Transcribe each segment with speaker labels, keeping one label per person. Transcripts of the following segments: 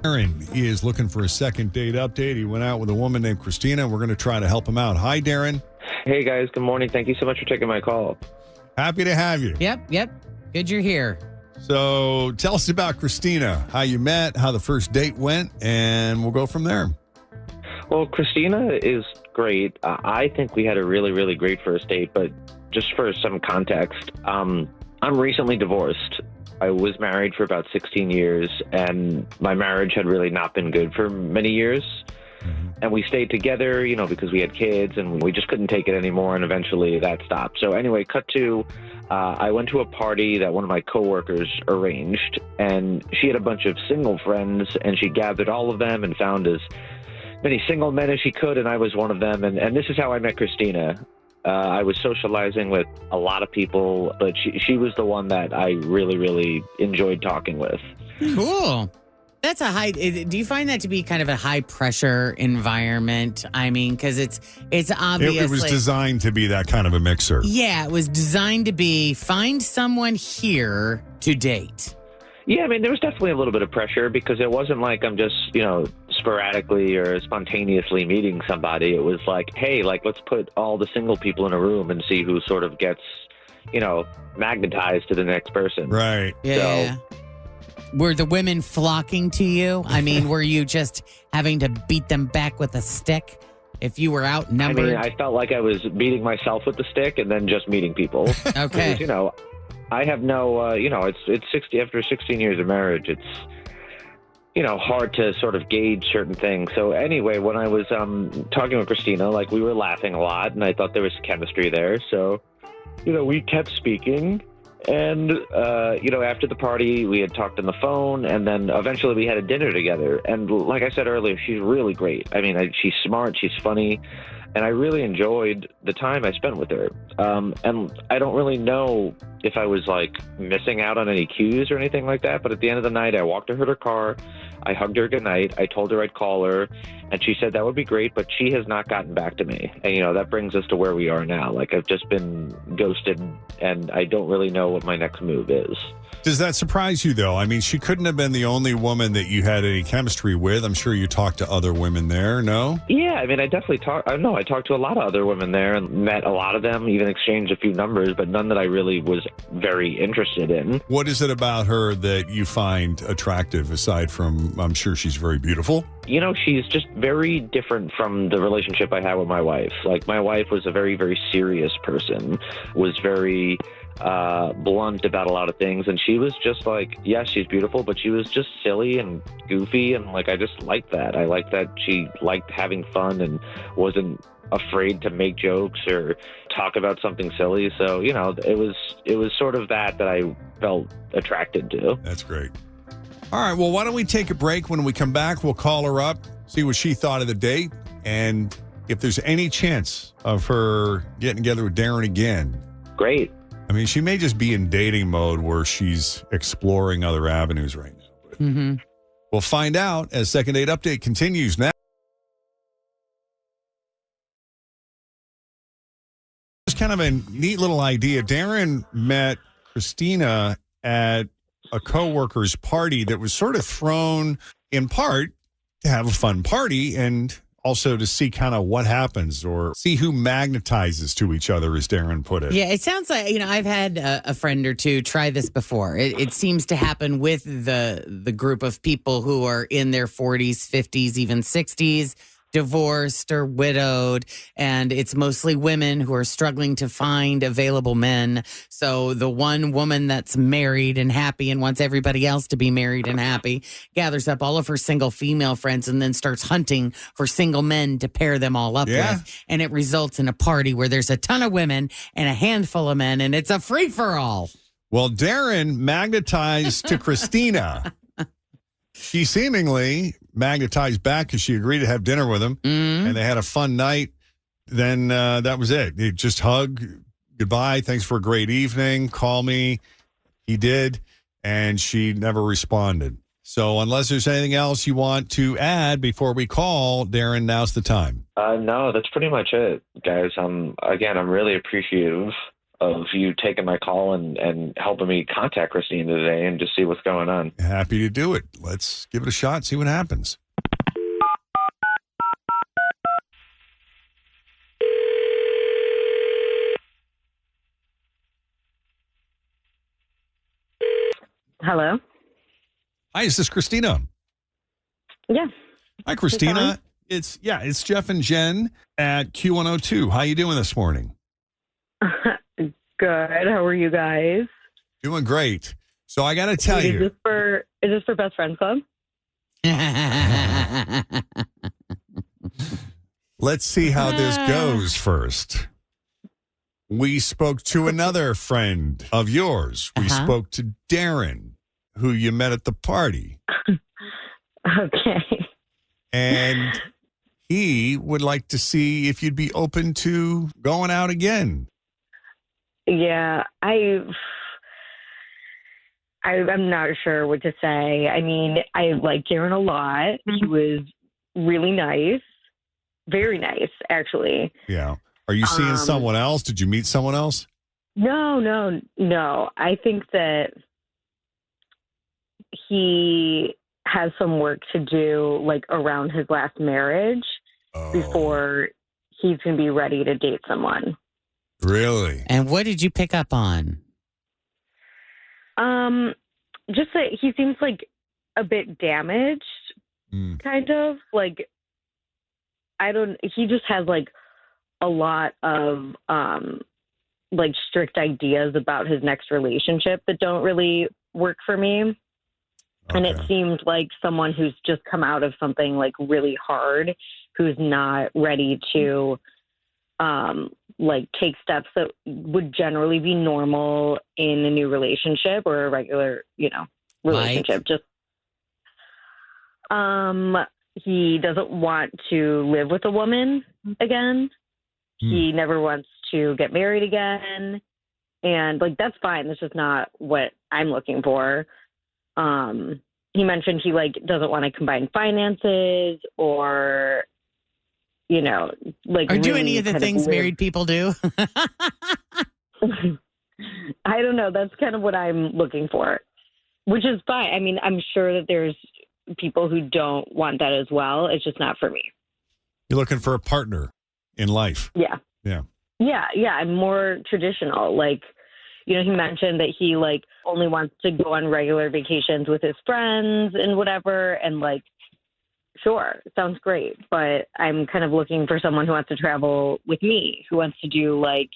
Speaker 1: Darren is looking for a second date update. He went out with a woman named Christina. We're going to try to help him out. Hi, Darren.
Speaker 2: Hey, guys. Good morning. Thank you so much for taking my call.
Speaker 1: Happy to have you.
Speaker 3: Yep. Good you're here.
Speaker 1: So tell us about Christina, how you met, how the first date went, and we'll go from there.
Speaker 2: Well, Christina is great. I think we had a really, really great first date, but just for some context, I'm recently divorced. I was married for about 16 years, and my marriage had really not been good for many years. And we stayed together, because we had kids, and we just couldn't take it anymore, and eventually that stopped. So anyway, cut to, I went to a party that one of my coworkers arranged, and she had a bunch of single friends, and she gathered all of them and found as many single men as she could, and I was one of them. And this is how I met Christina. I was socializing with a lot of people, but she was the one that I really, really enjoyed talking with.
Speaker 3: Cool. That's do you find that to be kind of a high pressure environment? I mean, because it's obviously.
Speaker 1: It was designed to be that kind of a mixer.
Speaker 3: Yeah, it was designed to be find someone here to date.
Speaker 2: Yeah, I mean, there was definitely a little bit of pressure because it wasn't like I'm just, sporadically or spontaneously meeting somebody. It was like, hey, let's put all the single people in a room and see who sort of gets, magnetized to the next person.
Speaker 1: Right.
Speaker 3: Yeah.
Speaker 2: So,
Speaker 3: were the women flocking to you? I mean, were you just having to beat them back with a stick if you were outnumbered?
Speaker 2: I felt like I was beating myself with the stick and then just meeting people.
Speaker 3: Okay.
Speaker 2: Because, I have no, it's 60 after 16 years of marriage. It's, hard to sort of gauge certain things. So anyway, when I was talking with Christina, we were laughing a lot, and I thought there was chemistry there. So, we kept speaking. And, after the party, we had talked on the phone, and then eventually we had a dinner together. And like I said earlier, she's really great. I mean, she's smart, she's funny, and I really enjoyed the time I spent with her. And I don't really know if I was, missing out on any cues or anything like that, but at the end of the night, I walked her to her car, I hugged her goodnight, I told her I'd call her, and she said that would be great, but she has not gotten back to me. And, that brings us to where we are now. I've just been ghosted, and I don't really know what my next move is.
Speaker 1: Does that surprise you, though? I mean, she couldn't have been the only woman that you had any chemistry with. I'm sure you talked to other women there, no?
Speaker 2: Yeah, I mean, I definitely talked. I talked to a lot of other women there and met a lot of them, even exchanged a few numbers, but none that I really was very interested in.
Speaker 1: What is it about her that you find attractive, aside from, I'm sure she's very beautiful?
Speaker 2: She's just very different from the relationship I had with my wife. My wife was a very, very serious person, was very blunt about a lot of things, and she was just yes, she's beautiful, but she was just silly and goofy, and I just liked that. I liked that she liked having fun and wasn't afraid to make jokes or talk about something silly. So it was sort of that I felt attracted to.
Speaker 1: That's great. All right, well, why don't we take a break? When we come back, we'll call her up, see what she thought of the date, and if there's any chance of her getting together with Darren again.
Speaker 2: Great.
Speaker 1: I mean, she may just be in dating mode where she's exploring other avenues right now. But we'll find out as Second Date Update continues now. It's kind of a neat little idea. Darren met Christina at a coworker's party that was sort of thrown in part to have a fun party and also to see kind of what happens or see who magnetizes to each other, as Darren put it.
Speaker 3: Yeah, it sounds like, I've had a friend or two try this before. It seems to happen with the group of people who are in their 40s, 50s, even 60s, divorced or widowed, and it's mostly women who are struggling to find available men. So the one woman that's married and happy and wants everybody else to be married and happy gathers up all of her single female friends and then starts hunting for single men to pair them all up with. And it results in a party where there's a ton of women and a handful of men, and it's a free-for-all.
Speaker 1: Well, Darren magnetized to Christina. She seemingly magnetized back because she agreed to have dinner with him, and they had a fun night. Then that was it. He just hug, goodbye, thanks for a great evening, call me. He did, and she never responded. So unless there's anything else you want to add before we call, Darren, now's the time.
Speaker 2: No, that's pretty much it, guys. I'm really appreciative of you taking my call and helping me contact Christina today and just see what's going on.
Speaker 1: Happy to do it. Let's give it a shot, see what happens.
Speaker 4: Hello?
Speaker 1: Hi, is this Christina?
Speaker 4: Yeah.
Speaker 1: Hi, Christina. It's Jeff and Jenn at Q102. How you doing this morning?
Speaker 4: Good. How are you guys?
Speaker 1: Doing great. So I got to tell
Speaker 4: Is
Speaker 1: you.
Speaker 4: this for Best Friends Club?
Speaker 1: Let's see how this goes first. We spoke to another friend of yours. We spoke to Darren, who you met at the party.
Speaker 4: Okay.
Speaker 1: And he would like to see if you'd be open to going out again.
Speaker 4: Yeah, I'm not sure what to say. I mean, I like Darren a lot. He was really nice. Very nice, actually.
Speaker 1: Yeah. Are you seeing someone else? Did you meet someone else?
Speaker 4: No. I think that he has some work to do, like, around his last marriage before he's going to be ready to date someone.
Speaker 1: Really?
Speaker 3: And what did you pick up on?
Speaker 4: Just that he seems like a bit damaged, kind of. Like, he just has, like, a lot of, like, strict ideas about his next relationship that don't really work for me. Okay. And it seemed like someone who's just come out of something, like, really hard, who's not ready to, like, take steps that would generally be normal in a new relationship or a regular, relationship. Just, he doesn't want to live with a woman again. He never wants to get married again. And, like, that's fine. That's just not what I'm looking for. He mentioned he, like, doesn't want to combine finances or, like,
Speaker 3: or do
Speaker 4: really
Speaker 3: any of the things married people do.
Speaker 4: I don't know. That's kind of what I'm looking for, which is fine. I mean, I'm sure that there's people who don't want that as well. It's just not for me.
Speaker 1: You're looking for a partner in life.
Speaker 4: Yeah. I'm more traditional. Like, he mentioned that he, like, only wants to go on regular vacations with his friends and whatever. And, like, sure, sounds great. But I'm kind of looking for someone who wants to travel with me, who wants to do, like,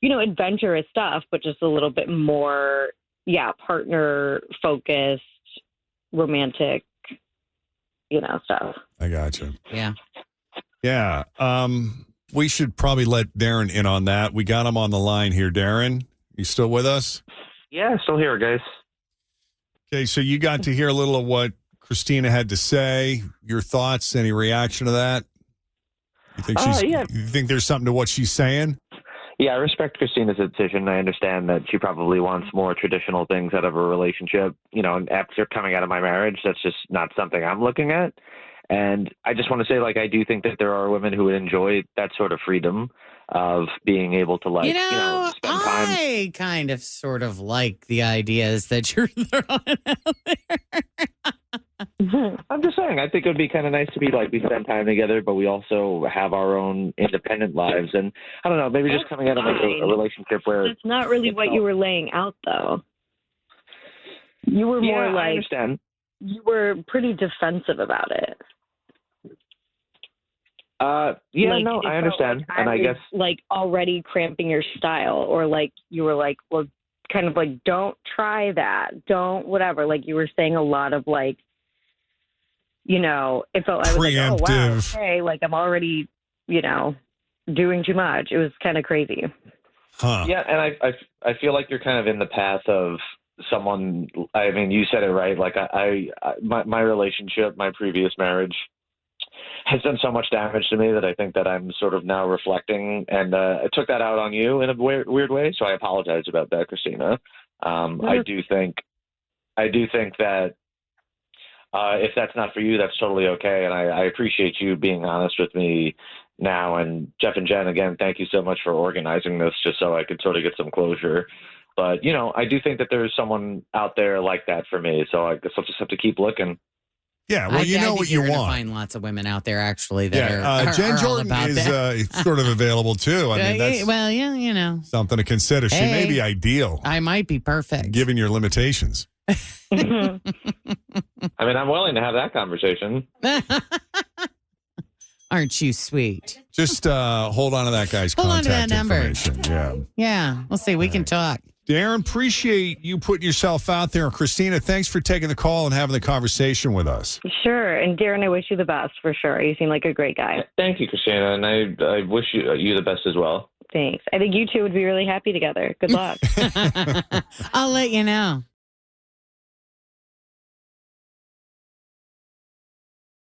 Speaker 4: adventurous stuff, but just a little bit more, partner focused, romantic, stuff.
Speaker 1: I gotcha.
Speaker 3: Yeah.
Speaker 1: Yeah. We should probably let Darren in on that. We got him on the line here. Darren, you still with us?
Speaker 2: Yeah, still here, guys.
Speaker 1: Okay, so you got to hear a little of what Christina had to say. Your thoughts? Any reaction to that? You think You think there's something to what she's saying?
Speaker 2: Yeah, I respect Christina's decision. I understand that she probably wants more traditional things out of a relationship. After coming out of my marriage, that's just not something I'm looking at. And I just want to say, like, I do think that there are women who would enjoy that sort of freedom of being able to, like, spend time.
Speaker 3: I kind of sort of like the ideas that you're throwing out there.
Speaker 2: I'm just saying, I think it would be kind of nice to be like, we spend time together, but we also have our own independent lives. And I don't know, maybe just coming out of like a relationship where
Speaker 4: it's not really what you were laying out, though. You were more like,
Speaker 2: I understand.
Speaker 4: You were pretty defensive about it.
Speaker 2: I understand.
Speaker 4: Like, I guess like already cramping your style, or like you were like, well, kind of like, don't try that. Don't whatever. Like you were saying a lot of like, it felt like, oh, wow, okay, like I'm already, doing too much. It was kind of crazy.
Speaker 1: Huh.
Speaker 2: Yeah. And I feel like you're kind of in the path of someone. I mean, you said it right. Like my relationship, my previous marriage has done so much damage to me that I think that I'm sort of now reflecting, and I took that out on you in a weird way. So I apologize about that, Christina. I do think that if that's not for you, that's totally okay. And I appreciate you being honest with me now. And Jeff and Jen, again, thank you so much for organizing this just so I could sort of get some closure. But, you know, I do think that there's someone out there like that for me. So I guess I'll just have to keep looking.
Speaker 1: Yeah, well, you know what you want.
Speaker 3: Find lots of women out there actually that are
Speaker 1: Jen
Speaker 3: all
Speaker 1: Jordan
Speaker 3: about
Speaker 1: is
Speaker 3: that.
Speaker 1: sort of available too. I mean, that's
Speaker 3: well, yeah, you know,
Speaker 1: something to consider. She may be ideal.
Speaker 3: I might be perfect
Speaker 1: given your limitations.
Speaker 2: I mean, I'm willing to have that conversation.
Speaker 3: Aren't you sweet?
Speaker 1: Just hold on to that guy's
Speaker 3: Hold on to
Speaker 1: contact
Speaker 3: that number.
Speaker 1: information.
Speaker 3: Yeah, we'll see. We can talk.
Speaker 1: Darren, appreciate you putting yourself out there. And Christina, thanks for taking the call and having the conversation with us.
Speaker 4: Sure. And Darren, I wish you the best for sure. You seem like a great guy.
Speaker 2: Thank you, Christina. And I wish you the best as well.
Speaker 4: Thanks. I think you two would be really happy together. Good luck.
Speaker 3: I'll let you know.